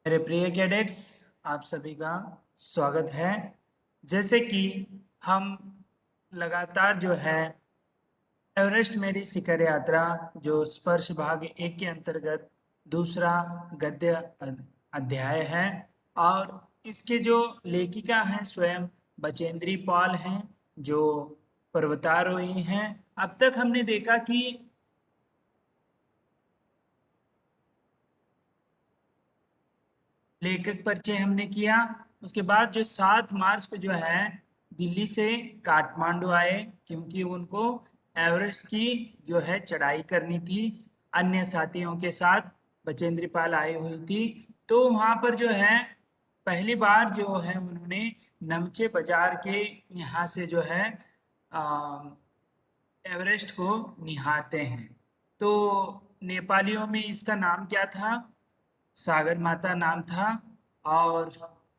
मेरे प्रिय कैडेट्स, आप सभी का स्वागत है। जैसे कि हम लगातार जो है एवरेस्ट मेरी शिखर यात्रा जो स्पर्श भाग एक के अंतर्गत दूसरा गद्य अध्याय है। और इसके जो लेखिका हैं स्वयं बचेंद्री पाल हैं, जो पर्वतारोही हैं। अब तक हमने देखा कि लेखक परिचय हमने किया। उसके बाद जो 7 मार्च को जो है दिल्ली से काठमांडू आए, क्योंकि उनको एवरेस्ट की जो है चढ़ाई करनी थी। अन्य साथियों के साथ बचेंद्री पाल आई हुई थी। तो वहाँ पर जो है पहली बार जो है उन्होंने नमचे बाजार के यहाँ से जो है एवरेस्ट को निहारते हैं। तो नेपालियों में इसका नाम क्या था? सागर माता नाम था। और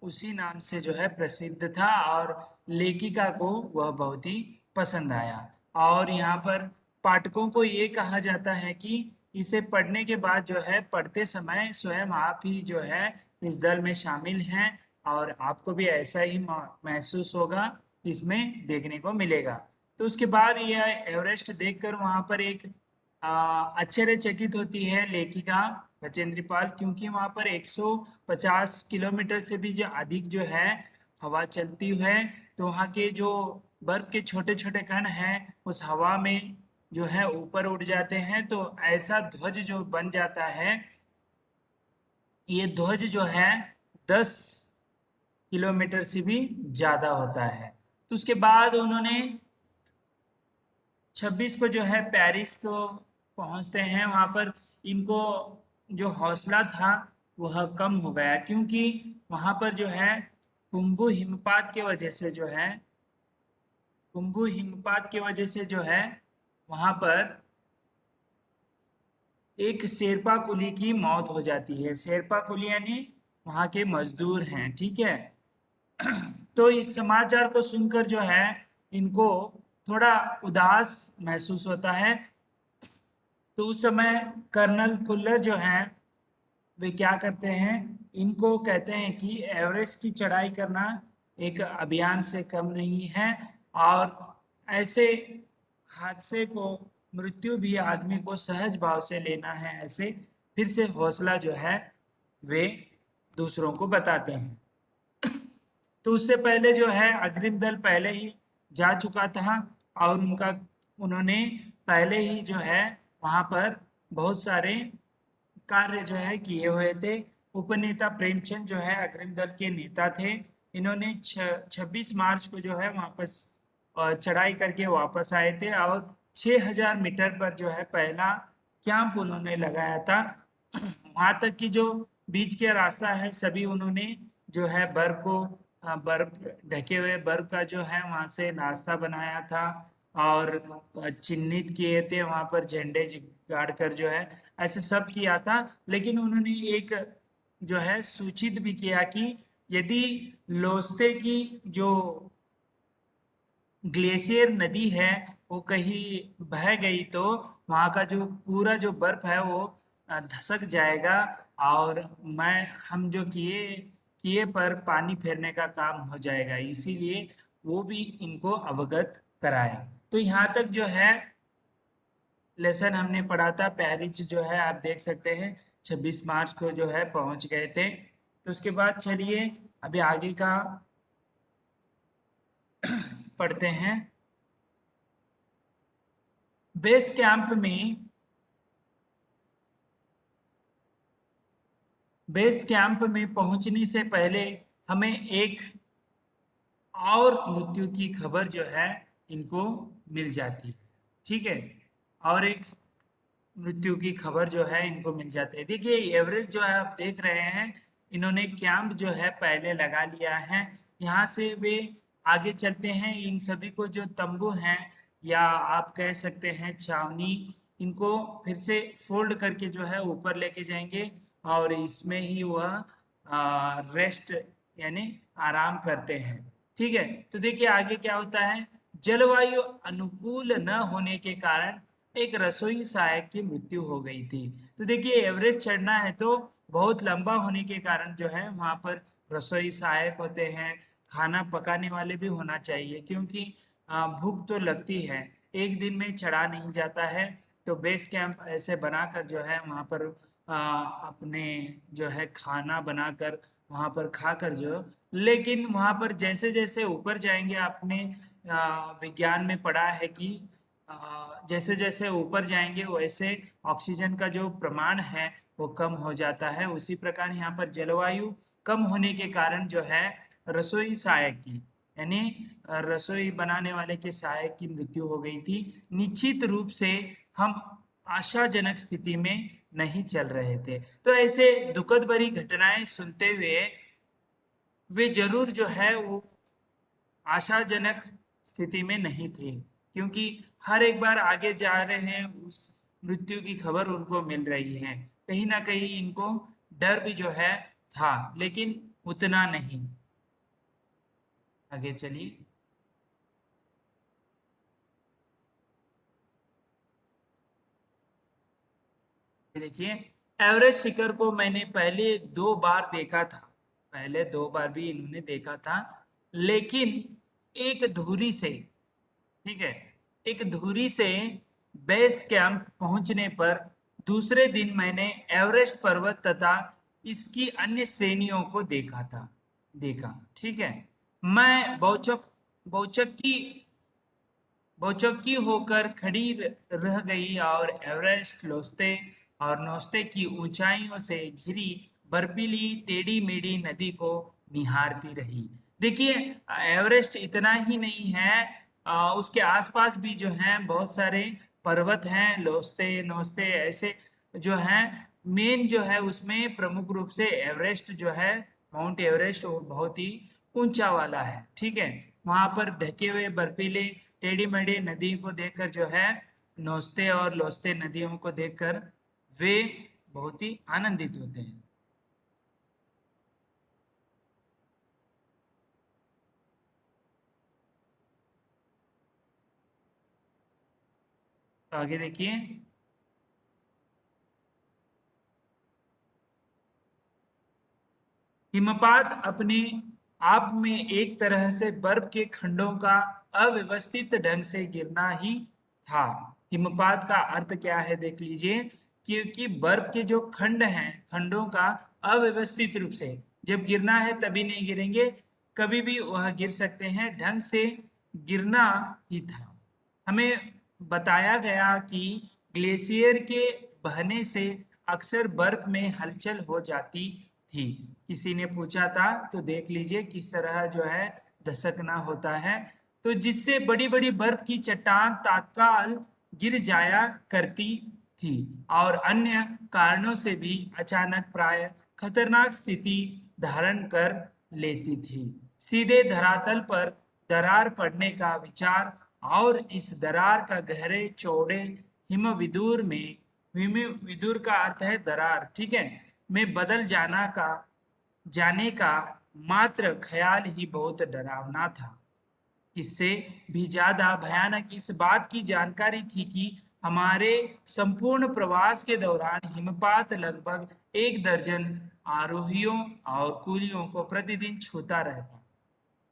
उसी नाम से जो है प्रसिद्ध था, और लेखिका को वह बहुत ही पसंद आया। और यहाँ पर पाठकों को ये कहा जाता है कि इसे पढ़ने के बाद जो है पढ़ते समय स्वयं आप ही जो है इस दल में शामिल हैं, और आपको भी ऐसा ही महसूस होगा, इसमें देखने को मिलेगा। तो उसके बाद यह एवरेस्ट देखकर वहां पर एक आश्चर्यचकित होती है लेखिका बचेंद्री पाल, क्योंकि वहां पर 150 किलोमीटर से भी जो अधिक जो है हवा चलती है। तो वहाँ के जो बर्फ के छोटे छोटे कण हैं उस हवा में जो है ऊपर उड़ जाते हैं, तो ऐसा ध्वज जो बन जाता है। ये ध्वज जो है 10 किलोमीटर से भी ज्यादा होता है। तो उसके बाद उन्होंने 26 को जो है पेरिस को पहुंचते हैं। वहां पर इनको जो हौसला था वह कम हो गया, क्योंकि वहां पर जो है कुंभू हिमपात की वजह से जो है कुंभू हिमपात की वजह से जो है वहां पर एक शेरपा कुली की मौत हो जाती है। शेरपा कुली यानी वहां के मजदूर हैं, ठीक है। तो इस समाचार को सुनकर जो है इनको थोड़ा उदास महसूस होता है। तो उस समय कर्नल फुल्लर जो हैं वे क्या करते हैं, इनको कहते हैं कि एवरेस्ट की चढ़ाई करना एक अभियान से कम नहीं है, और ऐसे हादसे को, मृत्यु भी आदमी को सहज भाव से लेना है, ऐसे फिर से हौसला जो है वे दूसरों को बताते हैं। तो उससे पहले जो है अग्रिम दल पहले ही जा चुका था, और उन्होंने पहले ही जो है वहां पर बहुत सारे कार्य जो है किए हुए थे। उपनेता प्रेमचंद जो है अग्रिम दल के नेता थे। इन्होंने 26 मार्च को जो है वापस चढ़ाई करके वापस आए थे, और 6000 मीटर पर जो है पहला कैंप उन्होंने लगाया था। वहां तक की जो बीच के रास्ता है सभी उन्होंने जो है बर्फ ढके हुए बर्फ का जो है वहां से नाश्ता बनाया था, और चिन्हित किए थे वहां पर झंडे गाड़ कर जो है ऐसे सब किया था। लेकिन उन्होंने एक जो है सूचित भी किया कि यदि लोस्ते की जो ग्लेशियर नदी है वो कहीं बह गई तो वहाँ का जो पूरा जो बर्फ है वो धसक जाएगा, और मैं हम जो किए किए पर पानी फेरने का काम हो जाएगा, इसीलिए वो भी इनको अवगत कराया। तो यहाँ तक जो है लेसन हमने पढ़ा था। पेरिस जो है आप देख सकते हैं 26 मार्च को जो है पहुंच गए थे। तो उसके बाद चलिए अभी आगे का पढ़ते हैं। बेस कैंप में बेस कैंप में पहुंचने से पहले हमें एक और मृत्यु की खबर जो है इनको मिल जाती है, ठीक है। और एक मृत्यु की खबर जो है इनको मिल जाती है। देखिए एवरेज जो है आप देख रहे हैं, इन्होंने कैंप जो है पहले लगा लिया है। यहाँ से वे आगे चलते हैं। इन सभी को जो तंबू हैं या आप कह सकते हैं छावनी, इनको फिर से फोल्ड करके जो है ऊपर लेके जाएंगे, और इसमें ही वह रेस्ट यानी आराम करते हैं, ठीक है। तो देखिए आगे क्या होता है। जलवायु अनुकूल न होने के कारण एक रसोई सहायक की मृत्यु हो गई थी। तो देखिए एवरेस्ट चढ़ना है तो बहुत लंबा होने के कारण जो है वहाँ पर रसोई सहायक होते हैं, खाना पकाने वाले भी होना चाहिए, क्योंकि भूख तो लगती है, एक दिन में चढ़ा नहीं जाता है। तो बेस कैंप ऐसे बनाकर जो है वहाँ पर अपने जो है खाना बनाकर वहाँ पर खाकर जो, लेकिन वहाँ पर जैसे जैसे ऊपर जाएंगे, आपने विज्ञान में पढ़ा है कि जैसे जैसे ऊपर जाएंगे वैसे ऑक्सीजन का जो प्रमाण है वो कम हो जाता है। उसी प्रकार यहाँ पर जलवायु कम होने के कारण जो है रसोई सहायक की, यानी रसोई बनाने वाले के सहायक की मृत्यु हो गई थी। निश्चित रूप से हम आशाजनक स्थिति में नहीं चल रहे थे। तो ऐसे दुखद भरी घटनाएं सुनते हुए वे जरूर जो है वो आशाजनक स्थिति में नहीं थे, क्योंकि हर एक बार आगे जा रहे हैं उस मृत्यु की खबर उनको मिल रही है। कहीं ना कहीं इनको डर भी जो है था, लेकिन उतना नहीं। आगे चलिए। देखिए, एवरेस्ट शिखर को मैंने पहले 2 बार देखा था, पहले 2 बार भी इन्होंने देखा था, लेकिन एक धुरी से, ठीक है, एक धुरी से बेस कैंप पहुंचने पर दूसरे दिन मैंने एवरेस्ट पर्वत तथा इसकी अन्य श्रेणियों को देखा, ठीक है। मैं बहुचक्की बहुचक्की होकर खड़ी रह गई और एवरेस्ट लोस्ते और नोस्ते की ऊंचाइयों से घिरी बर्फीली टेढ़ी मेढ़ी नदी को निहारती रही। देखिए, एवरेस्ट इतना ही नहीं है, उसके आसपास भी जो है बहुत सारे पर्वत हैं, लोस्ते नोस्ते ऐसे जो हैं। मेन जो है उसमें प्रमुख रूप से एवरेस्ट जो है, माउंट एवरेस्ट, वो बहुत ही ऊंचा वाला है, ठीक है। वहां पर ढके हुए बर्फीले टेढ़ी मेढ़ी नदी को देखकर जो है, नोस्ते और लोस्ते नदियों को देखकर वे बहुत ही आनंदित होते हैं। तो आगे देखिए। हिमपात अपने आप में एक तरह से बर्फ के खंडों का अव्यवस्थित ढंग से गिरना ही था। हिमपात का अर्थ क्या है देख लीजिए, क्योंकि बर्फ के जो खंड हैं, खंडों का अव्यवस्थित रूप से जब गिरना है तभी नहीं गिरेंगे, कभी भी वह गिर सकते हैं, ढंग से गिरना ही था। हमें बताया गया कि ग्लेशियर के बहने से अक्सर बर्फ में हलचल हो जाती थी। किसी ने पूछा था, तो देख लीजिए किस तरह जो है दशकना होता है, तो जिससे बड़ी बड़ी बर्फ की चट्टान तत्काल गिर जाया करती थी, और अन्य कारणों से भी अचानक प्राय खतरनाक स्थिति धारण कर लेती थी। सीधे धरातल पर दरार पड़ने का विचार और इस दरार का गहरे चौड़े हिमविदुर में, हिम विदुर का अर्थ है दरार, ठीक है, में बदल जाने का मात्र ख्याल ही बहुत डरावना था। इससे भी ज्यादा भयानक इस बात की जानकारी थी कि हमारे संपूर्ण प्रवास के दौरान हिमपात लगभग 1 दर्जन आरोहियों और कूलियों को प्रतिदिन छूता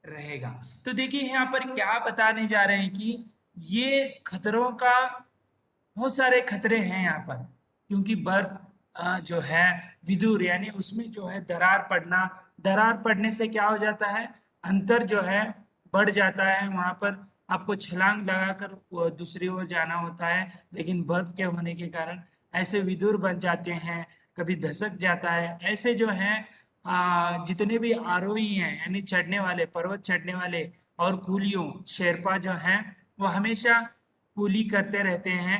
रहेगा। तो देखिए यहाँ पर क्या बताने जा रहे हैं कि ये खतरों का, बहुत सारे खतरे हैं यहाँ पर, क्योंकि बर्फ जो है विदुर, यानी उसमें जो है दरार पड़ना, दरार पड़ने से क्या हो जाता है, अंतर जो है बढ़ जाता है। वहां पर आपको छलांग लगाकर वो दूसरी ओर जाना होता है, लेकिन बर्फ के होने के कारण ऐसे विदुर बन जाते हैं, कभी धसक जाता है। ऐसे जो है जितने भी आरोही हैं, यानी चढ़ने वाले, पर्वत चढ़ने वाले और कूलियों, शेरपा जो हैं, वो हमेशा कूली करते रहते हैं,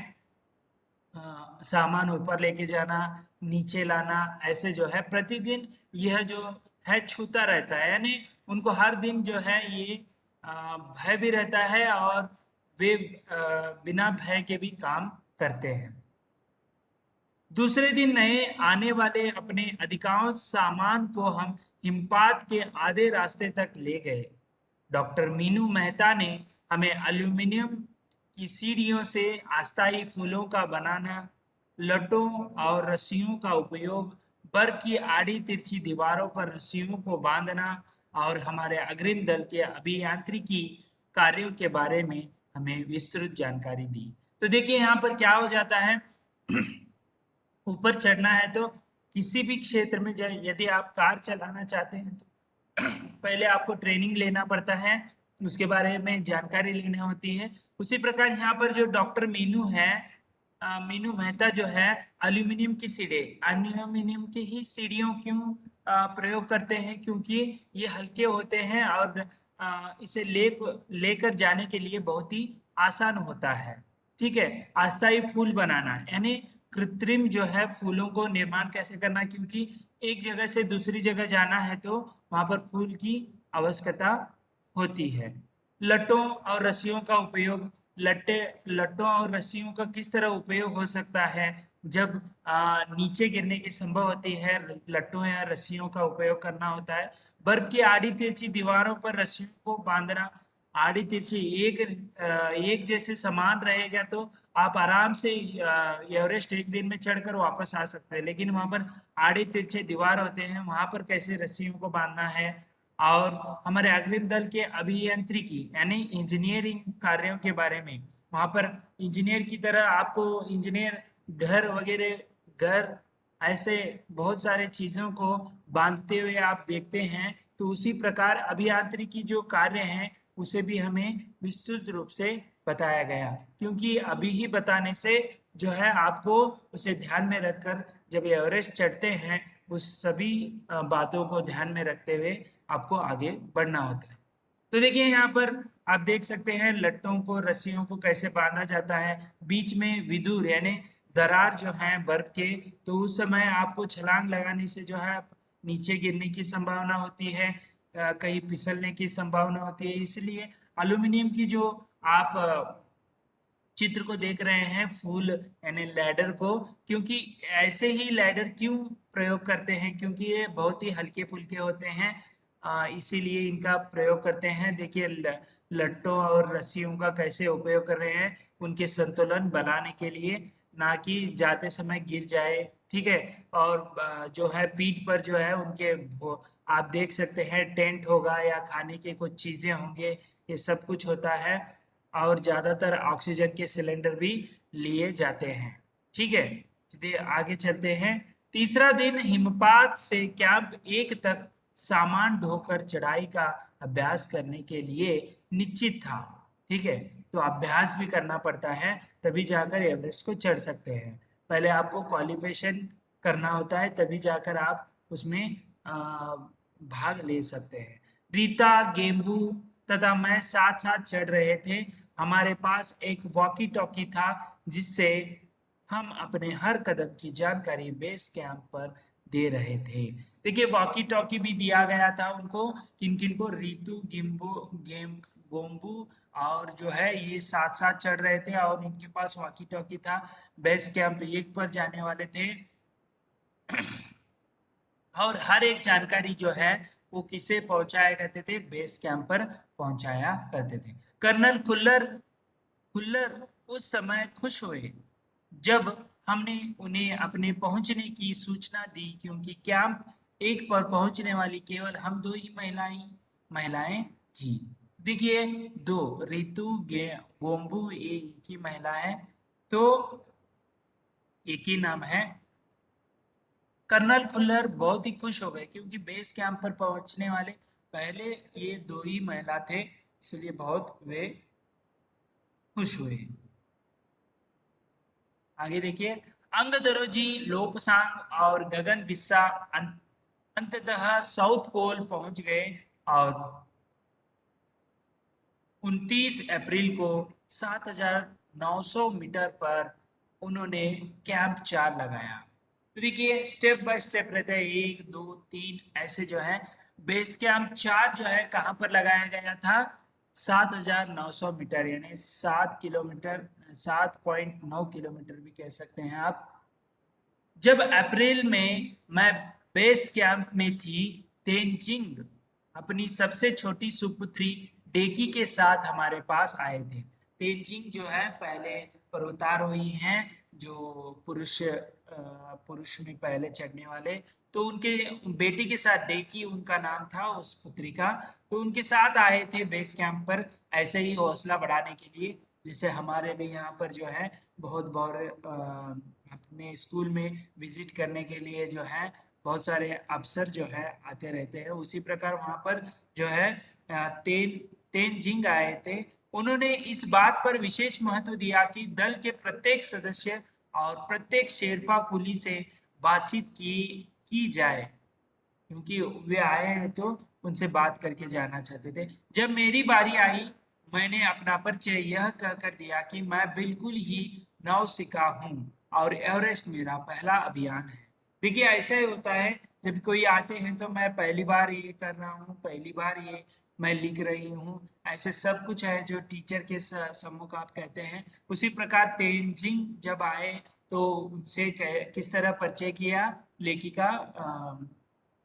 सामान ऊपर लेके जाना, नीचे लाना, ऐसे जो है प्रतिदिन यह जो है छूता रहता है, यानी उनको हर दिन जो है ये भय भी रहता है, और वे बिना भय के भी काम करते हैं। दूसरे दिन नए आने वाले अपने अधिकांश सामान को हम हिमपात के आधे रास्ते तक ले गए। डॉक्टर मीनू मेहता ने हमें एल्यूमिनियम की सीढ़ियों से अस्थायी फूलों का बनाना, लटों और रस्सियों का उपयोग बर्फ की आड़ी तिरछी दीवारों पर रस्सियों को बांधना और हमारे अग्रिम दल के अभियांत्रिकी कार्यों के बारे में हमें विस्तृत जानकारी दी। तो देखिए यहाँ पर क्या हो जाता है, ऊपर चढ़ना है तो किसी भी क्षेत्र में यदि आप कार चलाना चाहते हैं तो पहले आपको ट्रेनिंग लेना पड़ता है, उसके बारे में जानकारी लेनी होती है। उसी प्रकार यहाँ पर जो डॉक्टर मीनू है, मीनू मेहता जो है, एल्यूमिनियम की सीढ़ी, एल्यूमिनियम की ही सीढ़ियों क्यों प्रयोग करते हैं, क्योंकि ये हल्के होते हैं और इसे लेकर जाने के लिए बहुत ही आसान होता है। ठीक है। अस्थायी फूल बनाना यानी कृत्रिम जो है फूलों को निर्माण कैसे करना, क्योंकि एक जगह से दूसरी जगह जाना है तो वहां पर फूल की आवश्यकता होती है। लट्टों और रस्सियों का उपयोग, लट्टों और रस्सियों का किस तरह उपयोग हो सकता है जब नीचे गिरने की संभव होती है, लट्टों या रस्सियों का उपयोग करना होता है। बर्फ की आड़ी तिरछी दीवारों पर रस्सियों को बांधना, आड़ी तिरछी एक जैसे समान रहेगा तो आप आराम से एवरेस्ट एक दिन में चढ़कर वापस आ सकते हैं, लेकिन वहां पर आड़े तिरछे दीवार होते हैं, वहां पर कैसे रस्सियों को बांधना है। और हमारे अग्रिम दल के अभियांत्रिकी यानी इंजीनियरिंग कार्यों के बारे में, वहां पर इंजीनियर की तरह आपको इंजीनियर घर वगैरह घर ऐसे बहुत सारे चीजों को बांधते हुए आप देखते हैं, तो उसी प्रकार अभियांत्रिकी जो कार्य हैं उसे भी हमें विस्तृत रूप से बताया गया, क्योंकि अभी ही बताने से जो है आपको उसे ध्यान में रखकर जब एवरेस्ट चढ़ते हैं उस सभी बातों को ध्यान में रखते हुए आपको आगे बढ़ना होता है। तो देखिए यहाँ पर आप देख सकते हैं लट्टों को रस्सियों को कैसे बांधा जाता है, बीच में विदुर यानी दरार जो है बर्फ के, तो उस समय आपको छलांग लगाने से जो है नीचे गिरने की संभावना होती है, कहीं फिसलने की संभावना होती है। इसलिए एल्यूमिनियम की जो आप चित्र को देख रहे हैं, फूल यानी लैडर को, क्योंकि ऐसे ही लैडर क्यों प्रयोग करते हैं, क्योंकि ये बहुत ही हल्के फुल्के होते हैं, इसीलिए इनका प्रयोग करते हैं। देखिए लट्टों और रस्सियों का कैसे उपयोग कर रहे हैं, उनके संतुलन बनाने के लिए, ना कि जाते समय गिर जाए। ठीक है। और जो है पीठ पर जो है उनके आप देख सकते हैं टेंट होगा या खाने के कुछ चीजें होंगे, ये सब कुछ होता है। और ज्यादातर ऑक्सीजन के सिलेंडर भी लिए जाते हैं। ठीक है। चलिए आगे चलते हैं। तीसरा दिन हिमपात से कैंप एक तक सामान ढोकर चढ़ाई का अभ्यास करने के लिए निश्चित था। ठीक है। तो अभ्यास भी करना पड़ता है, तभी जाकर एवरेस्ट को चढ़ सकते हैं। पहले आपको क्वालिफिकेशन करना होता है, तभी जाकर आप उसमें भाग ले सकते हैं। रीता, गेम्बू तथा मैं साथ साथ चढ़ रहे थे। हमारे पास एक वॉकी टॉकी था जिससे हम अपने हर कदम की जानकारी बेस कैंप पर दे रहे थे। देखिए वॉकी टॉकी भी दिया गया था उनको, किन किन को, रीतू, गोम्बू और जो है ये साथ साथ चढ़ रहे थे और इनके पास वॉकी टॉकी था। बेस कैंप एक पर जाने वाले थे और हर एक जानकारी जो है वो किसे पहुंचाया करते थे, बेस कैंप पर पहुंचाया करते थे। कर्नल खुल्लर खुल्लर उस समय खुश हुए जब हमने उन्हें अपने पहुंचने की सूचना दी, क्योंकि कैंप एक पर पहुंचने वाली केवल हम दो ही महिलाएं थी। देखिए दो, रितु गोम्बू ये एक ही महिला है, तो एक ही नाम है। कर्नल खुल्लर बहुत ही खुश हो गए क्योंकि बेस कैंप पर पहुंचने वाले पहले ये दो ही महिला थे, इसलिए बहुत वे खुश हुए। आगे देखिए, अंग दरोजी, लोपसांग और गगन बिस्सा अंततः साउथ पोल पहुंच गए और 29 अप्रैल को 7,900 मीटर पर उन्होंने कैंप 4 लगाया। तो देखिए स्टेप बाय स्टेप रहते हैं, 1 2 3 ऐसे जो है। बेस कैंप 4 जो है कहाँ पर लगाया गया था, 7,900 मीटर यानी 7 किलोमीटर, 7.9 किलोमीटर भी कह सकते हैं आप। जब अप्रैल में मैं बेस कैंप में थी, तेनजिंग अपनी सबसे छोटी सुपुत्री डेकी के साथ हमारे पास आए थे। तेनजिंग जो है पहले पर्वतारोही हैं, जो पुरुष में पहले चढ़ने वाले तो उनके बेटी के साथ डेकी उनका नाम था उस पुत्री का, तो उनके साथ आए थे बेस कैंप पर ऐसे ही हौसला बढ़ाने के लिए। जैसे हमारे भी यहाँ पर जो है बहुत बहुत अपने स्कूल में विजिट करने के लिए जो है बहुत सारे अफसर जो है आते रहते हैं, उसी प्रकार वहाँ पर जो है तेनजिंग आए थे। उन्होंने इस बात पर विशेष महत्व दिया कि दल के प्रत्येक सदस्य और प्रत्येक शेरपा कुली से बातचीत की जाए, क्योंकि वे आए हैं तो उनसे बात करके जाना चाहते थे। जब मेरी बारी आई, मैंने अपना परिचय यह कहकर दिया कि मैं बिल्कुल ही नौसिखा हूँ और एवरेस्ट मेरा पहला अभियान है। देखिए ऐसा ही होता है, जब कोई आते हैं तो मैं पहली बार ये कर रहा हूँ, पहली बार ये मैं लिख रही हूँ, ऐसे सब कुछ है जो टीचर के सम्मुख आप कहते हैं। उसी प्रकार तेनजिंग जब आए तो उनसे किस तरह परिचय किया लेखिका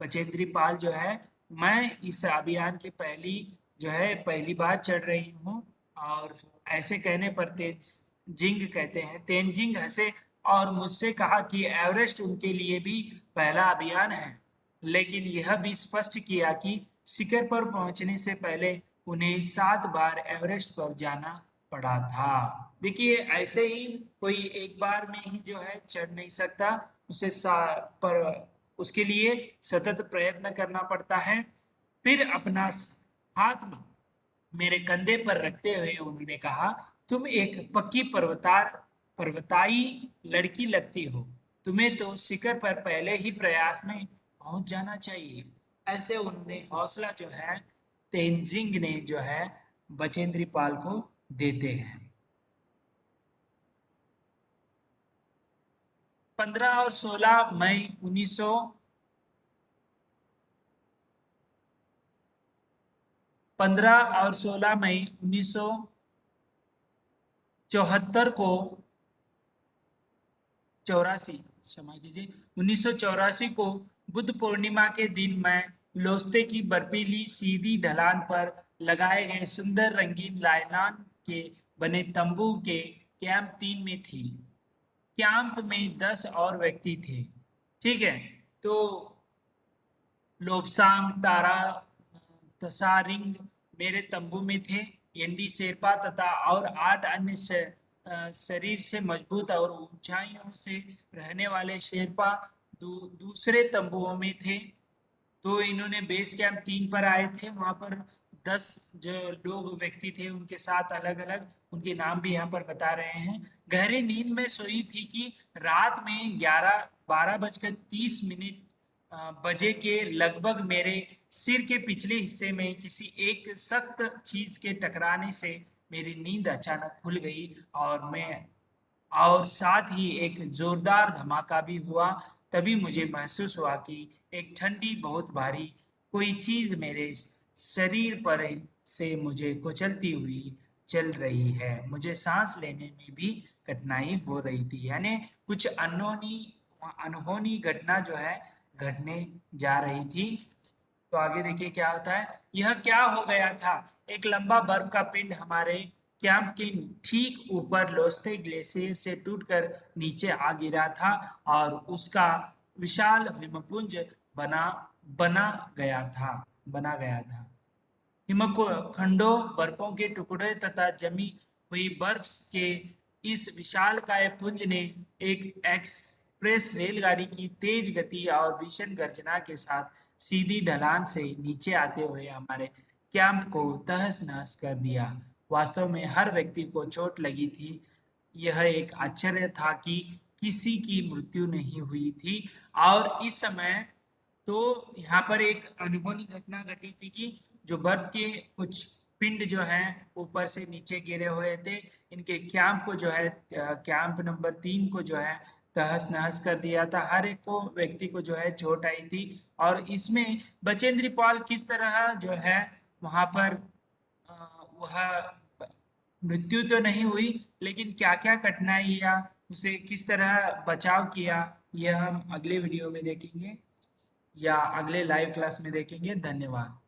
बचेंद्री पाल जो है, मैं इस अभियान की पहली बार चढ़ रही हूँ। और ऐसे कहने पर तेनजिंग कहते हैं, तेनजिंग हंसे और मुझसे कहा कि एवरेस्ट उनके लिए भी पहला अभियान है, लेकिन यह भी स्पष्ट किया कि शिखर पर पहुंचने से पहले उन्हें 7 बार एवरेस्ट पर जाना पड़ा था। देखिए ऐसे ही कोई एक बार में ही जो है चढ़ नहीं सकता, उसे पर उसके लिए सतत प्रयत्न करना पड़ता है। फिर अपना हाथ मेरे कंधे पर रखते हुए उन्होंने कहा, तुम एक पक्की पर्वताई लड़की लगती हो, तुम्हें तो शिखर पर पहले ही प्रयास में पहुंच जाना चाहिए। ऐसे उन्होंने हौसला जो है तेनजिंग ने जो है बचेंद्री पाल को देते हैं। 15 और 16 मई 1974 को 84 क्षमा कीजिए 1984 को बुद्ध पूर्णिमा के दिन मैं लोस्ते की बर्फीली सीधी ढलान पर लगाए गए सुंदर रंगीन लाइलान के बने तंबू के कैंप 3 में थी। कैंप में 10 और व्यक्ति थे। ठीक है, तो लोब्सांग, तारा, तसारिंग मेरे तंबू में थे। एनडी शेरपा तथा और 8 अन्य शरीर से मजबूत और ऊंचाइयों से रहने वाले शेरपा दूसरे तंबुओं में थे। तो इन्होंने बेस कैंप 3 पर आए थे, वहां पर 10 जो लोग व्यक्ति थे उनके साथ अलग अलग उनके नाम भी यहाँ पर बता रहे हैं। गहरी नींद में सोई थी कि रात में 12:30 बजे के लगभग मेरे सिर के पिछले हिस्से में किसी एक सख्त चीज के टकराने से मेरी नींद अचानक खुल गई और साथ ही एक जोरदार धमाका भी हुआ। तभी मुझे महसूस हुआ कि एक ठंडी बहुत भारी कोई चीज मेरे शरीर पर से मुझे कुचलती हुई चल रही है। मुझे सांस लेने में भी कठिनाई हो रही थी, यानी कुछ अनहोनी घटना जो है घटने जा रही थी। तो आगे देखिए क्या होता है। यह क्या हो गया था, एक लंबा बर्फ का पिंड हमारे कैंप के ठीक ऊपर लोस्ते ग्लेशियर से टूटकर नीचे आ गिरा था और उसका विशाल हिमपुंज बना बना बना गया था। हिमखंडों, बर्फों के टुकड़े तथा जमी हुई बर्फ के इस विशालकाय पुंज ने एक एक्सप्रेस रेलगाड़ी की तेज गति और भीषण गर्जना के साथ सीधी ढलान से नीचे आते हुए हमारे कैंप को तहस नहस कर दिया। वास्तव में हर व्यक्ति को चोट लगी थी। यह एक आश्चर्य था कि किसी की मृत्यु नहीं हुई थी। और इस समय तो यहाँ पर एक अनहोनी घटना घटी थी कि जो बर्फ के कुछ पिंड जो हैं ऊपर से नीचे गिरे हुए थे, इनके कैंप को जो है कैंप नंबर 3 को जो है तहस नहस कर दिया था। हर एक को व्यक्ति को जो है चोट आई थी। और इसमें बचेंद्री पाल किस तरह जो है वहां पर वह मृत्यु तो नहीं हुई, लेकिन क्या क्या कठिनाई या उसे किस तरह बचाव किया, यह हम अगले वीडियो में देखेंगे या अगले लाइव क्लास में देखेंगे। धन्यवाद।